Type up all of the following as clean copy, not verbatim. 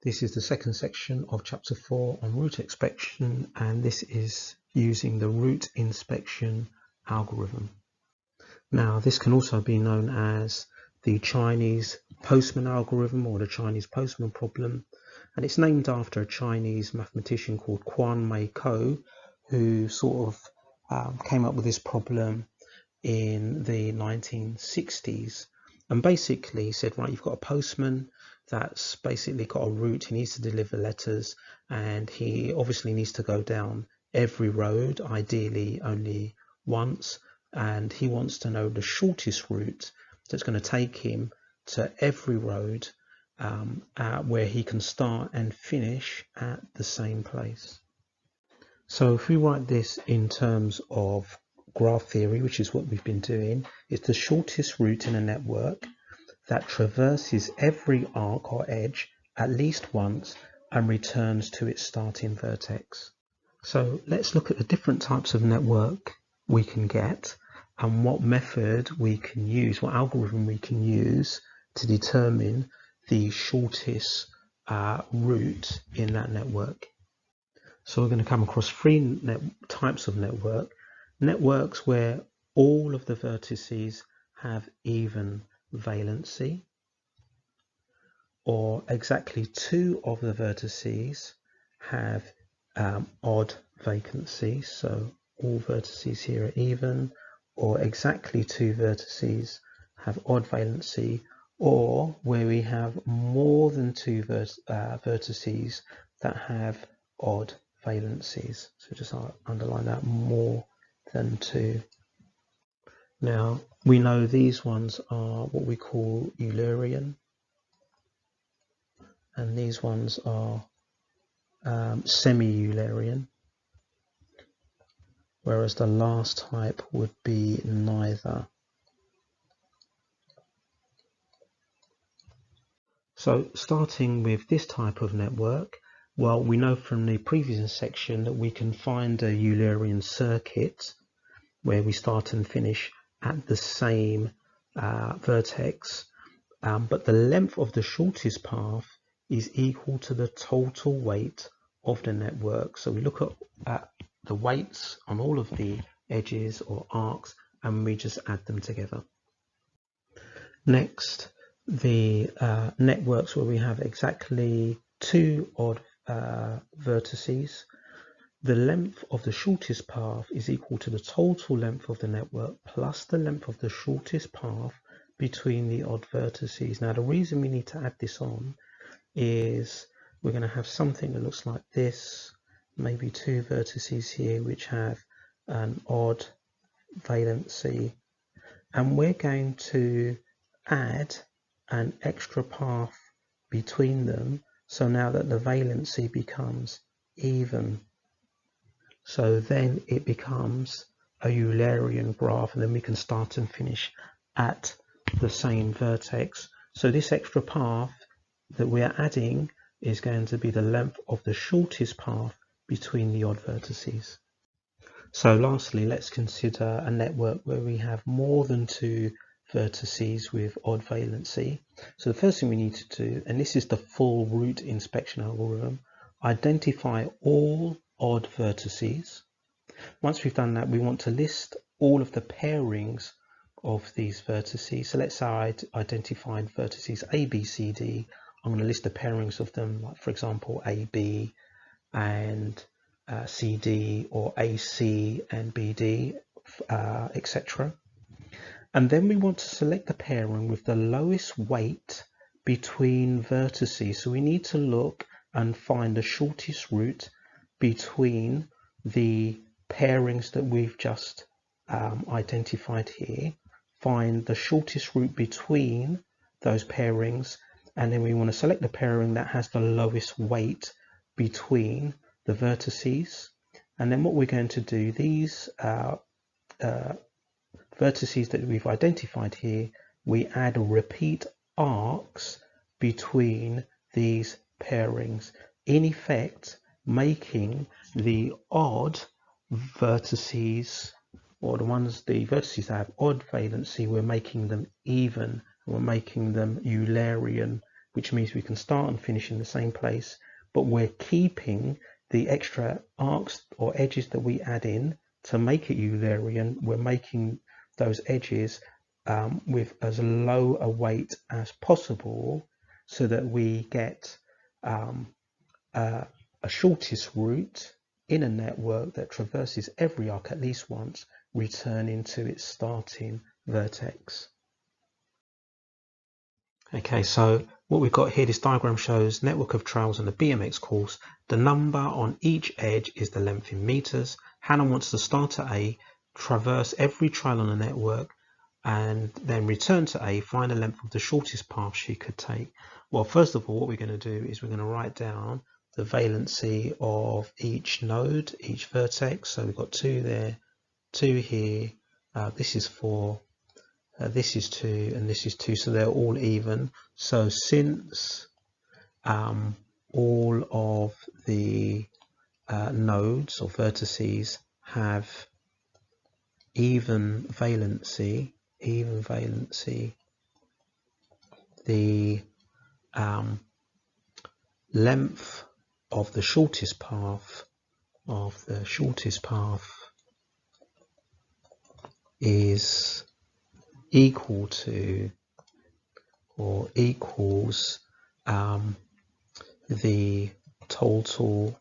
This is the second section of chapter 4 on root inspection, and this is using the root inspection algorithm. Now, this can also be known as the Chinese postman algorithm or the Chinese postman problem, and it's named after a Chinese mathematician called mei-ko, who sort of came up with this problem in the 1960s, and basically said, right, you've got a postman that's basically got a route. He needs to deliver letters, and he obviously needs to go down every road, ideally only once, and he wants to know the shortest route that's going to take him to every road where he can start and finish at the same place. So if we write this in terms of graph theory, which is what we've been doing, it's the shortest route in a network that traverses every arc or edge at least once and returns to its starting vertex. So let's look at the different types of network we can get and what method we can use, what algorithm we can use to determine the shortest route in that network. So we're going to come across three types of networks where all of the vertices have even valency, or exactly two of the vertices have odd vacancy, so all vertices here are even, or exactly two vertices have odd valency, or where we have more than two vertices that have odd valencies. So just underline that, more than two. Now we know these ones are what we call Eulerian, and these ones are semi-Eulerian, whereas the last type would be neither. So starting with this type of network, well, we know from the previous section that we can find a Eulerian circuit where we start and finish at the same vertex, but the length of the shortest path is equal to the total weight of the network. So we look at the weights on all of the edges or arcs and we just add them together. Next, the networks where we have exactly two odd vertices. The length of the shortest path is equal to the total length of the network plus the length of the shortest path between the odd vertices. Now the reason we need to add this on is we're going to have something that looks like this, maybe two vertices here which have an odd valency, and we're going to add an extra path between them, so now that the valency becomes even. So then it becomes a Eulerian graph, and then we can start and finish at the same vertex. So this extra path that we are adding is going to be the length of the shortest path between the odd vertices. So lastly, let's consider a network where we have more than two vertices with odd valency. So the first thing we need to do, and this is the full root inspection algorithm, identify all odd vertices. Once we've done that, we want to list all of the pairings of these vertices. So let's say I identified vertices A, B, C, D. I'm going to list the pairings of them, like for example AB and CD, or AC and BD, etc. And then we want to select the pairing with the lowest weight between vertices. So we need to look and find the shortest route between the pairings that we've just identified here. Find the shortest route between those pairings, and then we want to select the pairing that has the lowest weight between the vertices. And then what we're going to do, these vertices that we've identified here, we add repeat arcs between these pairings, in effect making the odd vertices, or the vertices that have odd valency, we're making them even, we're making them Eulerian which means we can start and finish in the same place, but we're keeping the extra arcs or edges that we add in to make it Eulerian. We're making those edges with as low a weight as possible so that we get a shortest route in a network that traverses every arc at least once, returning to its starting vertex. Okay, so what we've got here, this diagram shows network of trails on the BMX course. The number on each edge is the length in meters. Hannah wants to start at A, traverse every trail on the network, and then return to A, find the length of the shortest path she could take. Well, first of all, what we're going to do is we're going to write down the valency of each node, each vertex. So we've got 2 there, 2 here, this is 4, this is 2, and this is 2, so they're all even. So since all of the nodes or vertices have even valency, the length of the shortest path is equal to or equals the total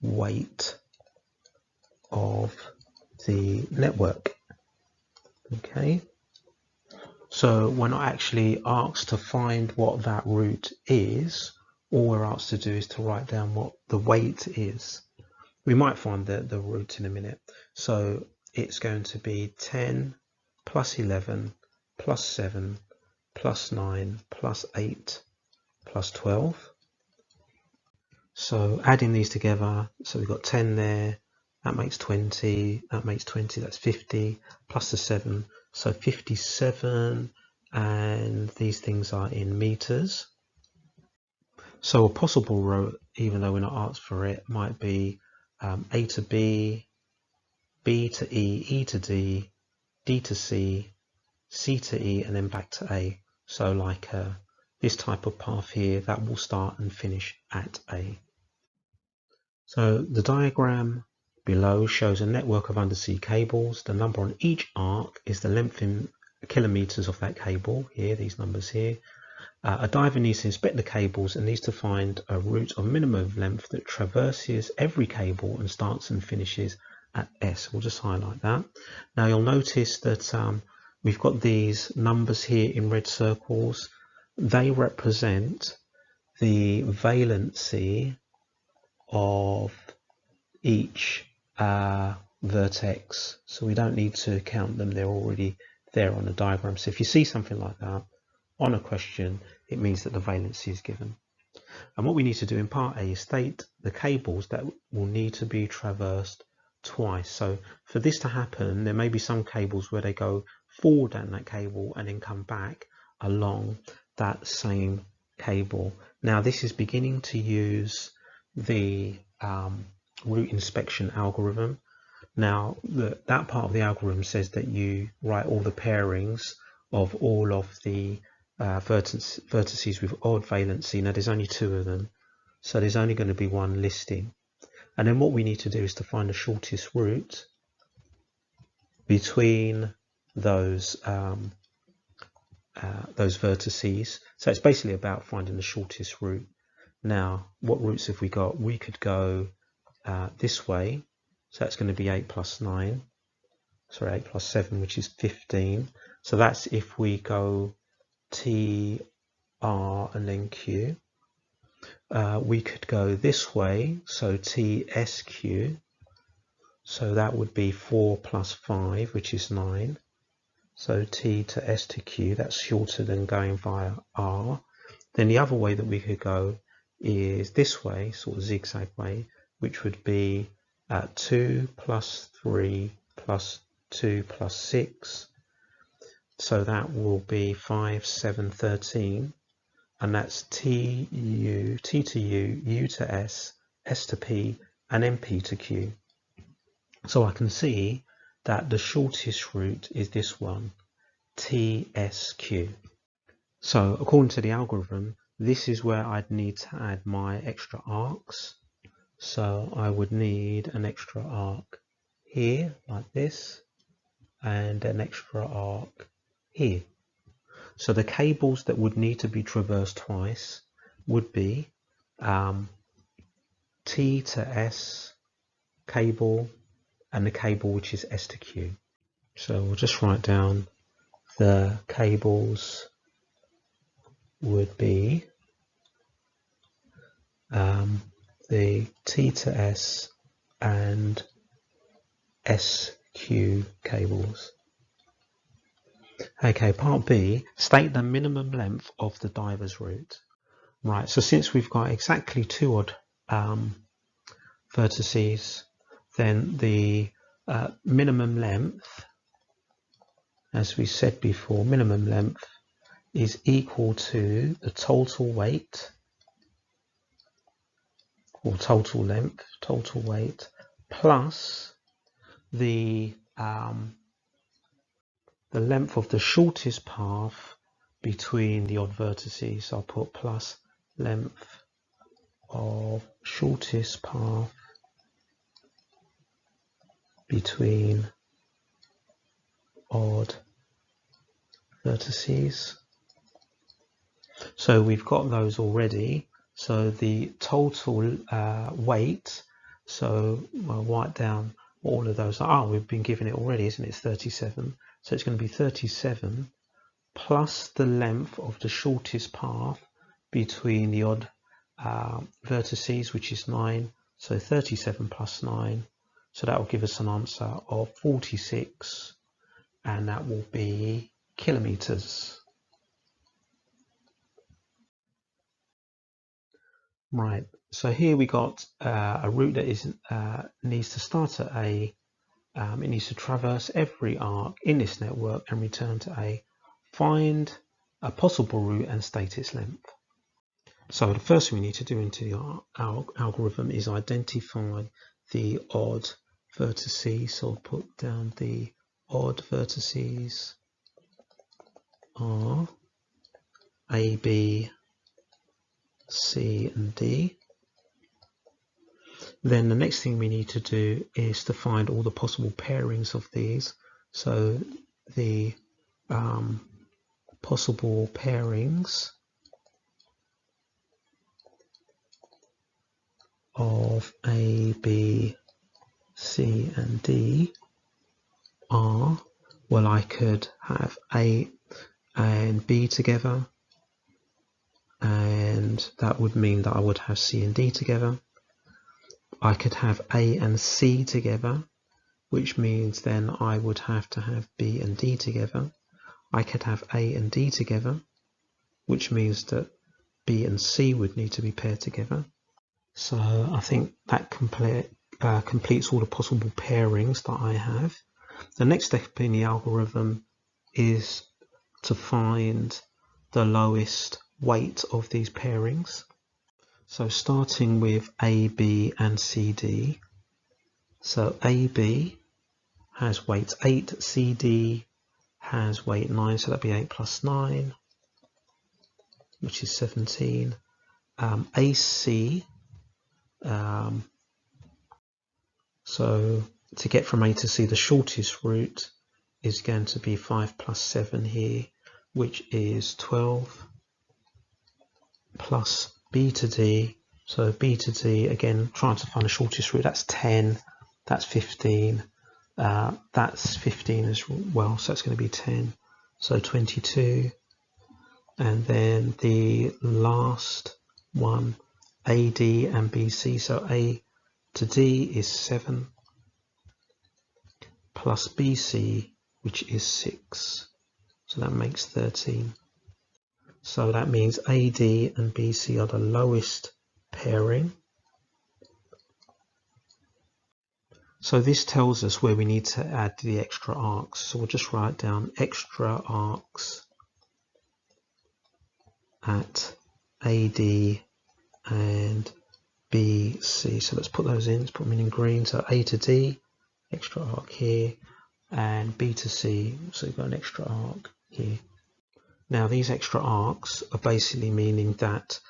weight of the network. Okay, so we're not actually asked to find what that route is. All we're asked to do is to write down what the weight is. We might find the route in a minute. So it's going to be 10 plus 11 plus 7 plus 9 plus 8 plus 12. So adding these together, so we've got 10 there, that makes 20, that makes 20, that's 50, plus the 7, so 57, and these things are in meters. So a possible route, even though we're not asked for it, might be A to B, B to E, E to D, D to C, C to E, and then back to A. So like this type of path here, that will start and finish at A. So the diagram below shows a network of undersea cables. The number on each arc is the length in kilometers of that cable, here, these numbers here. A diver needs to inspect the cables and needs to find a route of minimum length that traverses every cable and starts and finishes at S. We'll just highlight that. Now you'll notice that we've got these numbers here in red circles. They represent the valency of each vertex, so we don't need to count them, they're already there on the diagram. So if you see something like that on a question, it means that the valency is given. And what we need to do in part A is state the cables that will need to be traversed twice. So for this to happen, there may be some cables where they go forward down that cable and then come back along that same cable. Now this is beginning to use the route inspection algorithm. Now that part of the algorithm says that you write all the pairings of all of the vertices with odd valency. Now there's only 2 of them, so there's only going to be one listing. And then what we need to do is to find the shortest route between those vertices. So it's basically about finding the shortest route. Now, what routes have we got? We could go this way, so that's going to be 8 plus 9, sorry, 8 plus 7, which is 15. So that's if we go T, R, and then Q. We could go this way, so T, S, Q. So that would be 4 plus 5, which is 9. So T to S to Q, that's shorter than going via R. Then the other way that we could go is this way, sort of zigzag way, which would be 2 plus 3 plus 2 plus 6. So that will be 5, 7, 13. And that's T, U, T to U, U to S, S to P, and then P to Q. So I can see that the shortest route is this one, TSQ. So according to the algorithm, this is where I'd need to add my extra arcs. So I would need an extra arc here like this and an extra arc here. So the cables that would need to be traversed twice would be T to S cable and the cable which is S to Q. So we'll just write down the cables would be the T to S and SQ cables. Okay, part B, state the minimum length of the diver's route. Right, so since we've got exactly 2 odd vertices, then the minimum length, as we said before, minimum length is equal to the total weight, or total length, total weight, plus the length of the shortest path between the odd vertices. So I'll put plus length of shortest path between odd vertices. So we've got those already. So the total weight, so I'll write down all of those. Oh, we've been given it already, isn't it? It's 37. So it's going to be 37 plus the length of the shortest path between the odd vertices, which is 9. So 37 plus 9. So that will give us an answer of 46, and that will be kilometers. Right, so here we got a route that is needs to start at A. It needs to traverse every arc in this network and return to A. Find a possible route and state its length. So the first thing we need to do into the algorithm is identify the odd vertices. So I'll put down the odd vertices are A, B, C and D. Then the next thing we need to do is to find all the possible pairings of these. So the possible pairings of A, B, C and D are, well, I could have A and B together, and that would mean that I would have C and D together. I could have A and C together, which means then I would have to have B and D together. I could have A and D together, which means that B and C would need to be paired together. So I think that completes all the possible pairings that I have. The next step in the algorithm is to find the lowest weight of these pairings. So starting with A, B and C, D. So A, B has weight 8, C, D has weight 9, so that'd be 8 plus 9, which is 17. AC, so to get from A to C, the shortest route is going to be 5 plus 7 here, which is 12, plus B to D. So B to D, again, trying to find the shortest route, that's 10, that's 15, that's 15 as well, so that's going to be 10, so 22. And then the last one, AD and BC, so A to D is 7, plus BC, which is 6, so that makes 13. So that means AD and BC are the lowest pairing. So this tells us where we need to add the extra arcs. So we'll just write down extra arcs at AD and BC. So let's put those in. Let's put them in green. So A to D, extra arc here, and B to C. So we've got an extra arc here. Now these extra arcs are basically meaning that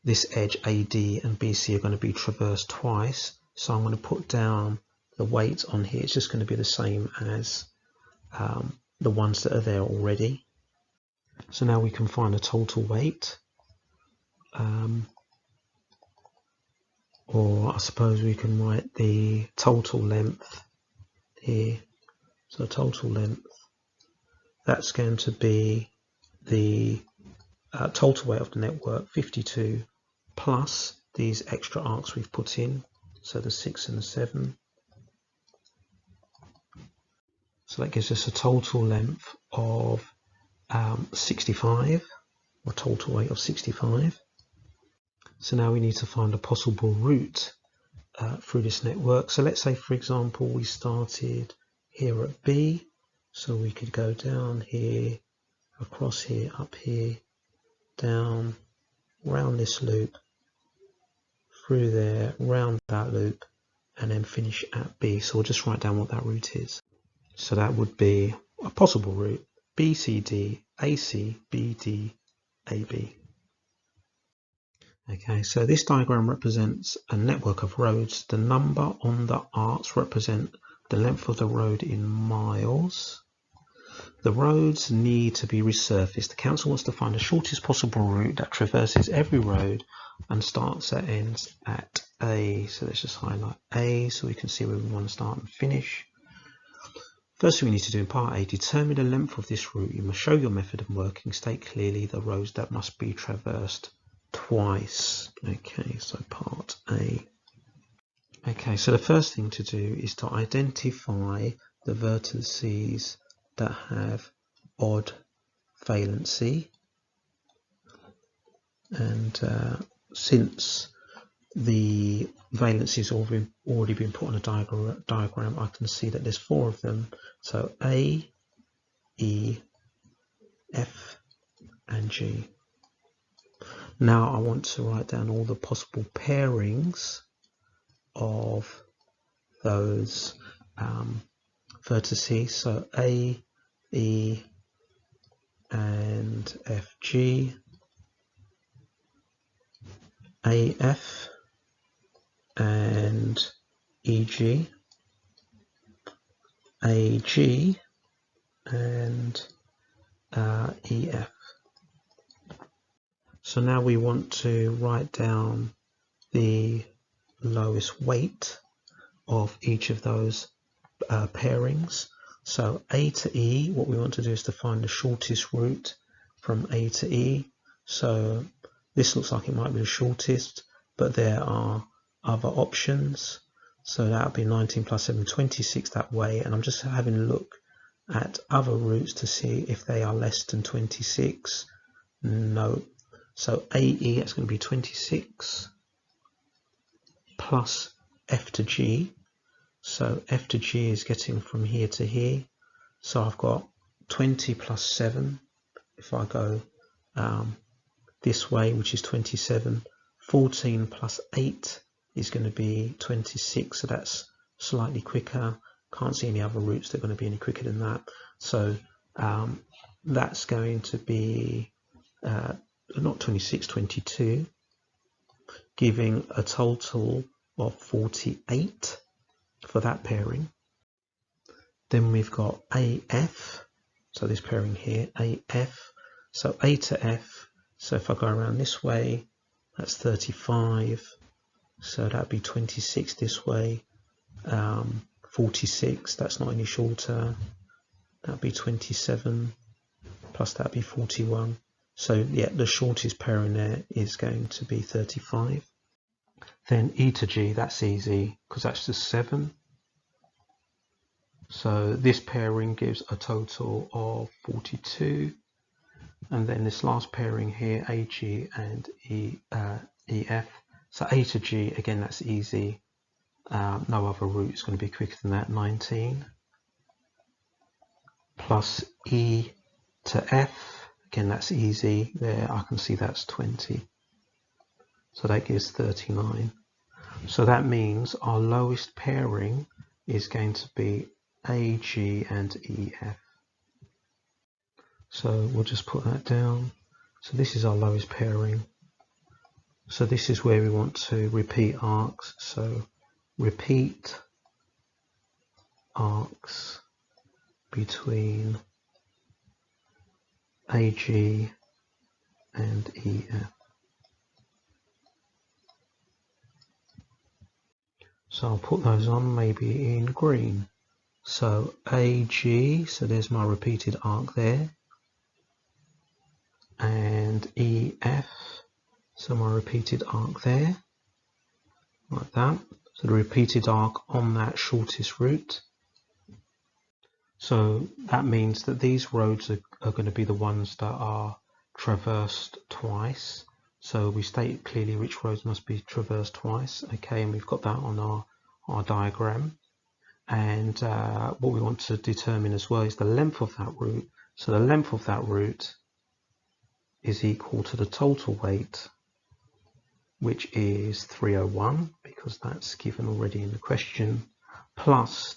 this edge AD and BC are going to be traversed twice. So I'm going to put down the weight on here. It's just going to be the same as the ones that are there already. So now we can find a total weight. Or I suppose we can write the total length here. So total length, that's going to be the total weight of the network, 52, plus these extra arcs we've put in, so the 6 and the 7. So that gives us a total length of 65, or total weight of 65. So now we need to find a possible route through this network. So let's say, for example, we started here at B, so we could go down here, across here, up here, down, round this loop, through there, round that loop, and then finish at B. So we'll just write down what that route is. So that would be a possible route: BCD, AC, BD, AB. Okay, so this diagram represents a network of roads. The number on the arcs represent the length of the road in miles. The roads need to be resurfaced. The council wants to find the shortest possible route that traverses every road and starts and ends at A. So let's just highlight A so we can see where we want to start and finish. First thing we need to do in part A, determine the length of this route. You must show your method of working. State clearly the roads that must be traversed twice. Okay, so part A. Okay, so the first thing to do is to identify the vertices that have odd valency, and since the valency has already been put on a diagram, I can see that there's 4 of them. So A, E, F, and G. Now I want to write down all the possible pairings of those vertices. So A, E, and FG, AF, and EG, AG, and EF. So now we want to write down the lowest weight of each of those pairings. So A to E, what we want to do is to find the shortest route from A to E. So this looks like it might be the shortest, but there are other options. So that would be 19 plus 7, 26 that way. And I'm just having a look at other routes to see if they are less than 26. No. So AE, that's going to be 26 plus F to G. So F to G is getting from here to here. So I've got 20 plus 7. If I go this way, which is 27, 14 plus 8 is going to be 26. So that's slightly quicker. Can't see any other routes that are going to be any quicker than that. So that's going to be not 26, 22, giving a total of 48 for that pairing. Then we've got AF, so this pairing here, AF, so A to F, so if I go around this way, that's 35, so that'd be 26 this way, 46, that's not any shorter, that'd be 27, plus that'd be 41. So yeah, the shortest pairing there is going to be 35. Then E to G, that's easy because that's just 7. So this pairing gives a total of 42. And then this last pairing here, AG and EF. So A to G, again, that's easy. No other route is going to be quicker than that, 19. Plus E to F. Again, that's easy. There, I can see that's 20. So that gives 39. So that means our lowest pairing is going to be AG and EF. So we'll just put that down. So this is our lowest pairing. So this is where we want to repeat arcs. So repeat arcs between AG and EF. So I'll put those on maybe in green. So AG, so there's my repeated arc there. And EF, so my repeated arc there. Like that. So the repeated arc on that shortest route. So that means that these roads are going to be the ones that are traversed twice. So we state clearly which roads must be traversed twice. Okay, and we've got that on our diagram. And what we want to determine as well is the length of that route. So the length of that route is equal to the total weight, which is 301, because that's given already in the question, plus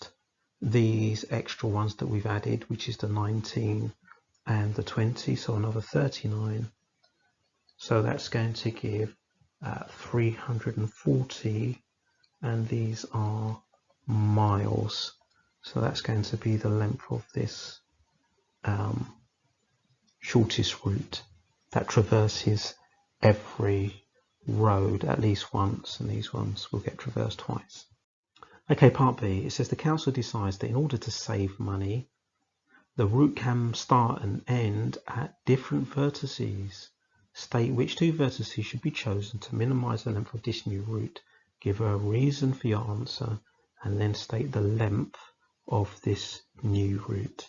these extra ones that we've added, which is the 19 and the 20, so another 39. So that's going to give 340, and these are miles. So that's going to be the length of this shortest route that traverses every road at least once, and these ones will get traversed twice. Okay, part B, it says the council decides that in order to save money, the route can start and end at different vertices. State which two vertices should be chosen to minimize the length of this new route. Give a reason for your answer, and then state the length of this new route.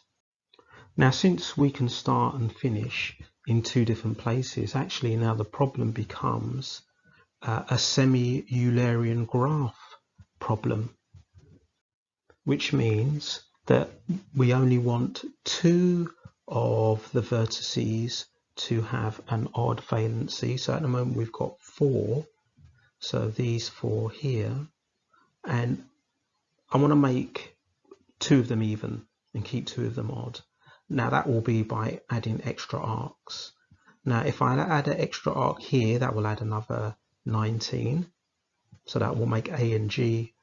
Now, since we can start and finish in two different places, actually now the problem becomes a semi-Eulerian graph problem, which means that we only want two of the vertices to have an odd valency. So at the moment we've got 4, so these 4 here, and I want to make 2 of them even and keep 2 of them odd. Now that will be by adding extra arcs. Now if I add an extra arc here, that will add another 19, so that will make A and G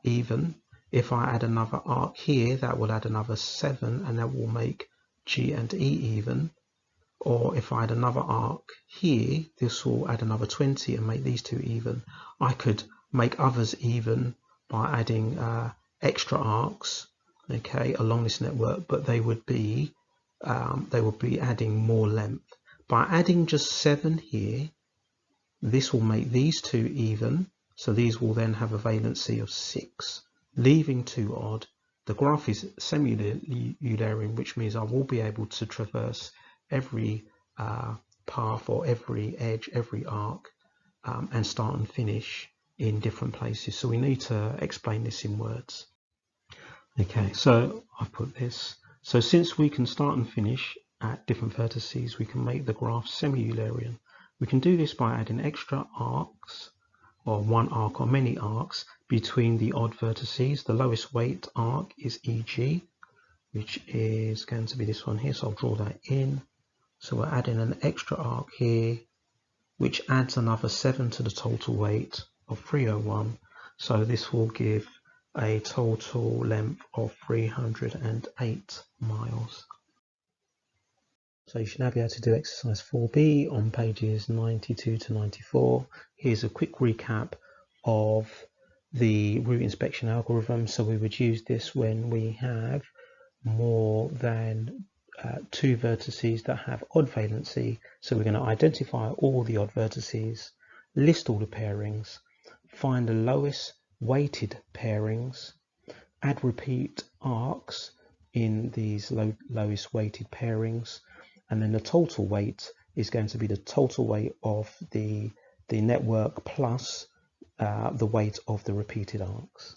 even. If I add another arc here, that will add another 7, and that will make G and E even. Or if I add another arc here, this will add another 20 and make these two even. I could make others even by adding extra arcs, okay, along this network, but they would be adding more length. By adding just 7 here, this will make these two even, so these will then have a valency of 6, leaving 2 odd. The graph is semi-Eulerian, which means I will be able to traverse every path or every edge, every arc, and start and finish in different places. So we need to explain this in words. Okay, so I've put this. So since we can start and finish at different vertices, we can make the graph semi-Eulerian. We can do this by adding extra arcs, or one arc or many arcs, between the odd vertices. The lowest weight arc is EG, which is going to be this one here, so I'll draw that in. So we're adding an extra arc here, which adds another 7 to the total weight of 301. So this will give a total length of 308 miles. So you should now be able to do exercise 4B on pages 92 to 94. Here's a quick recap of the route inspection algorithm. So we would use this when we have more than 2 vertices that have odd valency. So we're going to identify all the odd vertices, list all the pairings, find the lowest weighted pairings, add repeat arcs in these lowest weighted pairings, and then the total weight is going to be the total weight of the network plus the weight of the repeated arcs.